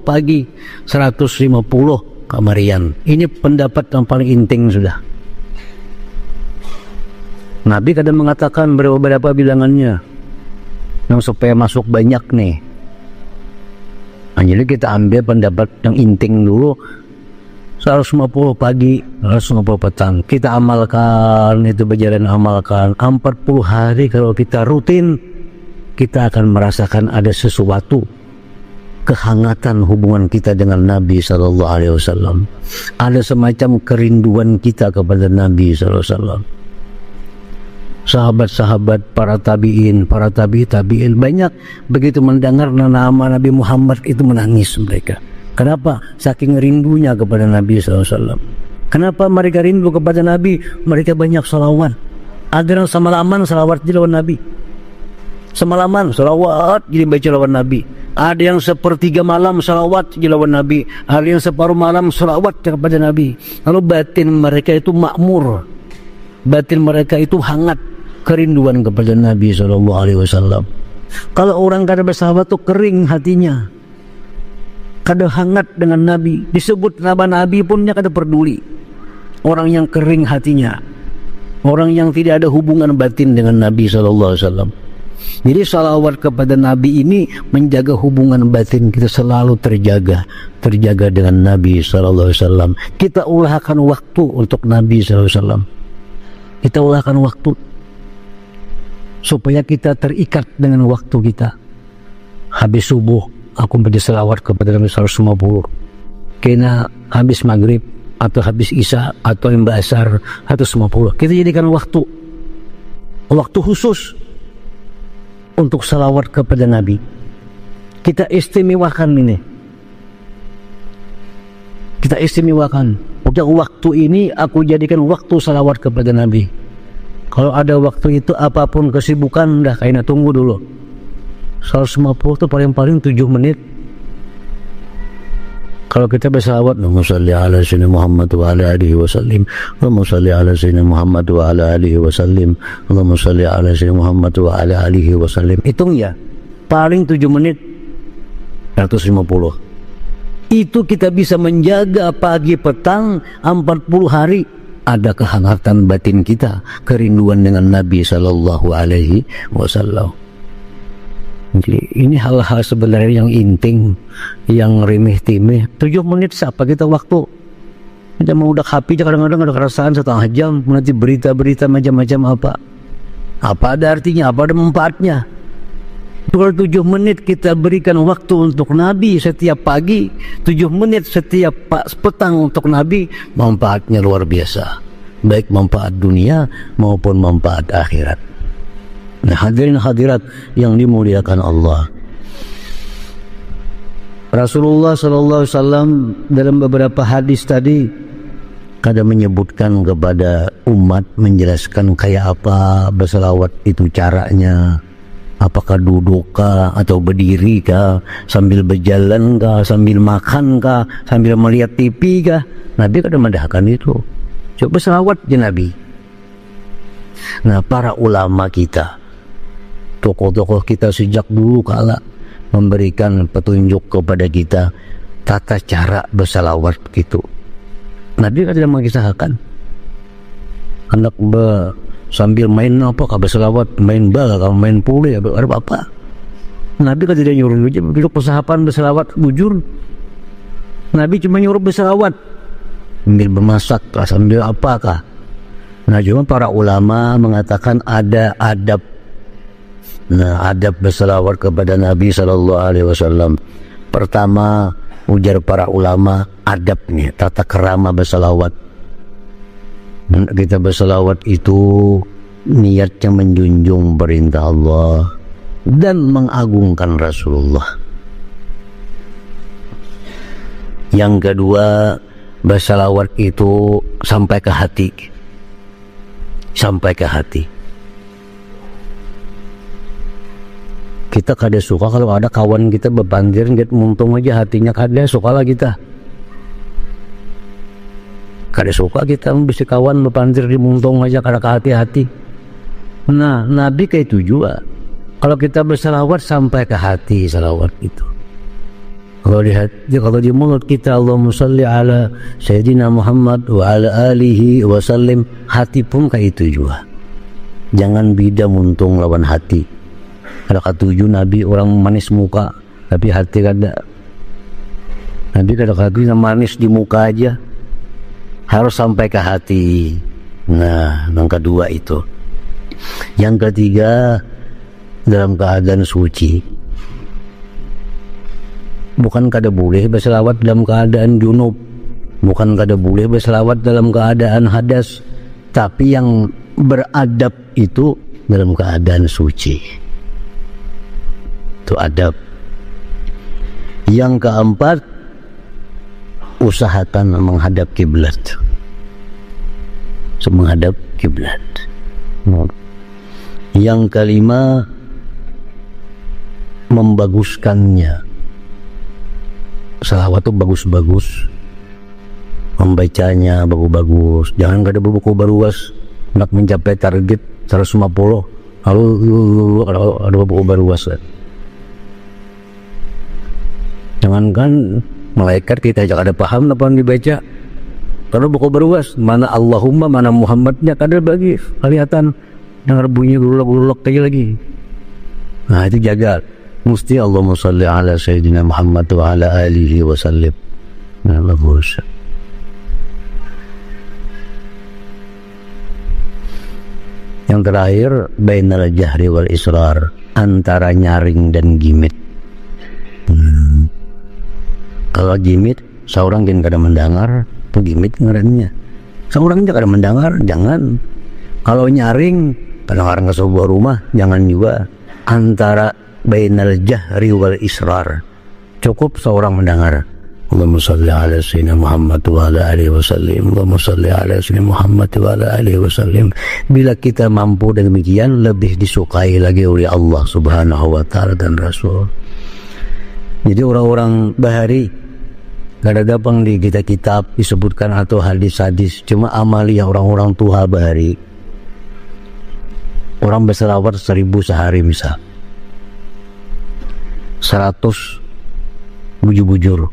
pagi, 150 kamarian. Ini pendapat yang paling inting sudah. Nabi kadang mengatakan beberapa bilangannya yang supaya masuk banyak nih. Nah, jadi kita ambil pendapat yang inting dulu, 150 pagi, 150 petang. Kita amalkan itu, berjalan amalkan 40 hari. Kalau kita rutin, kita akan merasakan ada sesuatu kehangatan hubungan kita dengan Nabi SAW. Ada semacam kerinduan kita kepada Nabi SAW. Sahabat-sahabat, para tabi'in, para tabi'in banyak begitu mendengar nama Nabi Muhammad itu menangis mereka. Kenapa? Saking rindunya kepada Nabi SAW. Kenapa mereka rindu kepada Nabi? Mereka banyak salawat. Ada yang semalaman salawat di lawan Nabi. Semalaman salawat jadi baca lawan Nabi. Ada yang sepertiga malam salawat di lawan Nabi. Ada yang separuh malam salawat kepada Nabi. Lalu batin mereka itu makmur. Batin mereka itu hangat, kerinduan kepada Nabi SAW. Kalau orang kada bersahabat tuh kering hatinya, kada hangat dengan Nabi. Disebut nama Nabi punnya kada peduli. Orang yang kering hatinya, orang yang tidak ada hubungan batin dengan Nabi SAW. Jadi salawat kepada Nabi ini menjaga hubungan batin kita selalu terjaga dengan Nabi SAW. Kita ulahkan waktu untuk Nabi SAW. Kita ulahkan waktu supaya kita terikat dengan waktu kita. Habis subuh aku baca selawat kepada Nabi 150. Kena habis maghrib atau habis isya atau imba asar 150. Kita jadikan waktu khusus untuk salawat kepada Nabi. Kita istimewakan ini. Kita istimewakan. Udah waktu ini aku jadikan waktu salawat kepada Nabi. Kalau ada waktu itu apapun kesibukan dah kayaknya tunggu dulu. 150 itu paling-paling 7 menit. Kalau kita bersalawat, Allahumma shalli ala sayyidina Muhammad wa ala alihi wa sallim. Allahumma shalli ala sayyidina Muhammad wa ala alihi wa sallim. Allahumma shalli ala sayyidina Muhammad wa ala alihi wa sallim. Hitung ya. Paling 7 menit 150. Itu kita bisa menjaga pagi petang 40 hari. Ada kehangatan batin kita, kerinduan dengan Nabi Sallallahu Alaihi Wasallam. Jadi ini hal-hal sebenarnya yang inting, yang remeh-temeh. 7 menit siapa kita waktu. Kita mau udah HP kadang-kadang ada kerasaan setengah jam, nanti berita-berita macam-macam apa. Apa ada artinya, apa ada manfaatnya. Kalau 7 menit kita berikan waktu untuk Nabi setiap pagi, 7 menit setiap petang untuk Nabi, manfaatnya luar biasa. Baik manfaat dunia maupun manfaat akhirat. Nah, hadirin hadirat yang dimuliakan Allah. Rasulullah SAW dalam beberapa hadis tadi kadang menyebutkan kepada umat, menjelaskan kayak apa berselawat itu caranya. Apakah duduk kah atau berdiri kah, sambil berjalan kah, sambil makan kah, sambil melihat TV kah. Nabi kadang mendahkan itu. Coba selawat je Nabi. Nah, para ulama kita, tokoh-tokoh kita sejak dulu kala memberikan petunjuk kepada kita tata cara berselawat gitu. Nabi kadang mengisahkan anak sambil main apa kabar selawat, main bal, kalau main pule ada apa. Nabi kan tidak nyuruh aja duduk persahapan berselawat bujur. Nabi cuma nyuruh berselawat sambil bermasak kah, sambil apakah. Nah, cuma para ulama mengatakan ada adab. Nah, adab berselawat kepada Nabi SAW. Pertama, ujar para ulama, adabnya, tata kerama berselawat. Kita berselawat itu niatnya menjunjung perintah Allah dan mengagungkan Rasulullah. Yang kedua, berselawat itu sampai ke hati. Sampai ke hati. Kita kada suka kalau ada kawan kita bebandir, untung aja hatinya kada sukalah kita. Kada suka kita bisa kawan berpantir di muntong aja kada hati-hati. Nah, Nabi kayak itu juga. Kalau kita bersalawat sampai ke hati salawat itu. Kalau di hati, kalau di mulut kita Allahumma shalli ala Sayyidina Muhammad wa ala alihi wa sallim, hati pun kayak itu juga. Jangan beda muntung lawan hati. Ada ketujuh Nabi orang manis muka, tapi hati kada. Nabi kadang-kadang manis di muka aja, harus sampai ke hati. Nah, yang kedua itu. Yang ketiga, dalam keadaan suci. Bukan kada boleh berselawat dalam keadaan junub, bukan kada boleh berselawat dalam keadaan hadas, tapi yang beradab itu dalam keadaan suci. Itu adab. Yang keempat, usahakan menghadap kiblat. Menghadap kiblat. Yang kelima, membaguskannya. Salawat itu bagus-bagus, membacanya bagus-bagus. Jangan kada buku baruas nak mencapai target 150 lalu ada buku baruas. Jangankan malaikat kita jangan ada paham apa yang dibaca. Kalau buku baruas mana Allahumma mana Muhammadnya kada bagi kelihatan, dengar bunyi gulak-gulak kayak lagi. Nah itu jaga. Mesti Allahumma shalli ala Sayyidina Muhammad wa ala alihi wa sallim. Nah, bagus. Yang terakhir, bainal jahri wal israr, antara nyaring dan gimit. Kalau gimit, seorang yang kada mendengar, itu gimit ngarannya. Seorang yang kada mendengar, jangan. Kalau nyaring, pendengar ke sebuah rumah, jangan juga. Antara bainal jahri wal israr, cukup seorang mendengar. Allahumma shalli ala sayyidina Muhammad wa ala alihi wasallim. Allahumma shalli ala sayyidina Muhammad wa ala alihi wasallim. Bila kita mampu dan demikian, lebih disukai lagi oleh Allah Subhanahu wa taala dan Rasul. Jadi orang-orang bahari kada dapat di kitab disebutkan atau hadis-hadis, cuma amalia orang-orang tua bahari. Orang berselawat 1000 sehari misal. 100 bujur-bujur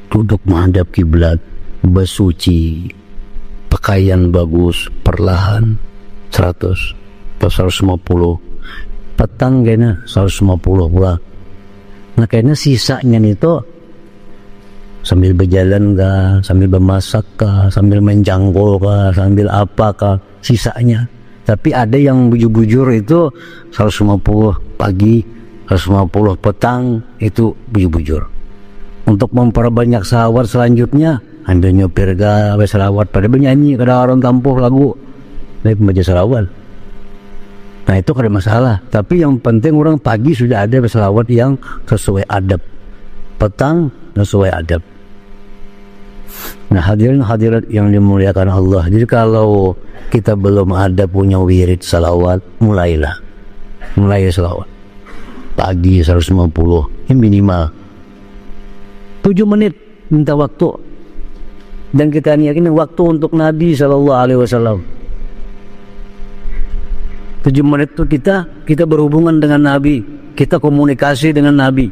duduk menghadap kiblat, bersuci, pakaian bagus, perlahan 100 atau 150, petang kayaknya 150 pula. Nah kayaknya sisanya itu sambil berjalan kah, sambil bermasak kah, sambil main jangkol kah, sambil apa kah, sisanya. Tapi ada yang bujur-bujur itu 150 pagi, 150 petang, itu bujur-bujur. Untuk memperbanyak salawat selanjutnya, ambil nyopir ga salawat pada bernyanyi, kada orang tampuh lagu dari pembaca salawat. Nah itu kada masalah. Tapi yang penting orang pagi sudah ada salawat yang sesuai adab, petang sesuai adab. Nah hadirin hadirat yang dimuliakan Allah, jadi kalau kita belum ada punya wirid salawat, mulai salawat pagi 150, ini minimal 7 menit minta waktu, dan kita yakin waktu untuk Nabi SAW. 7 menit itu kita berhubungan dengan Nabi, kita komunikasi dengan Nabi.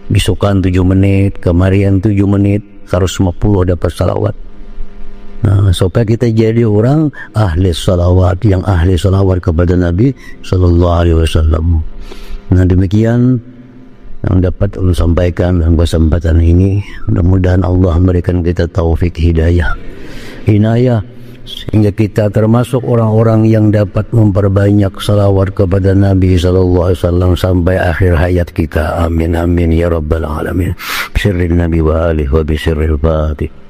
Besokan 7 menit, kemarin 7 menit, 150 dapat salawat. Nah, supaya kita jadi orang ahli salawat, yang ahli salawat kepada Nabi SAW. Nah demikian yang dapat Allah sampaikan dalam kesempatan ini. Mudah-mudahan Allah memberikan kita taufik hidayah, inayah, sehingga kita termasuk orang-orang yang dapat memperbanyak salawat kepada Nabi SAW sampai akhir hayat kita. Amin amin ya rabbal alamin. Bisirril Nabi wa alihi wa bisirril Fatih.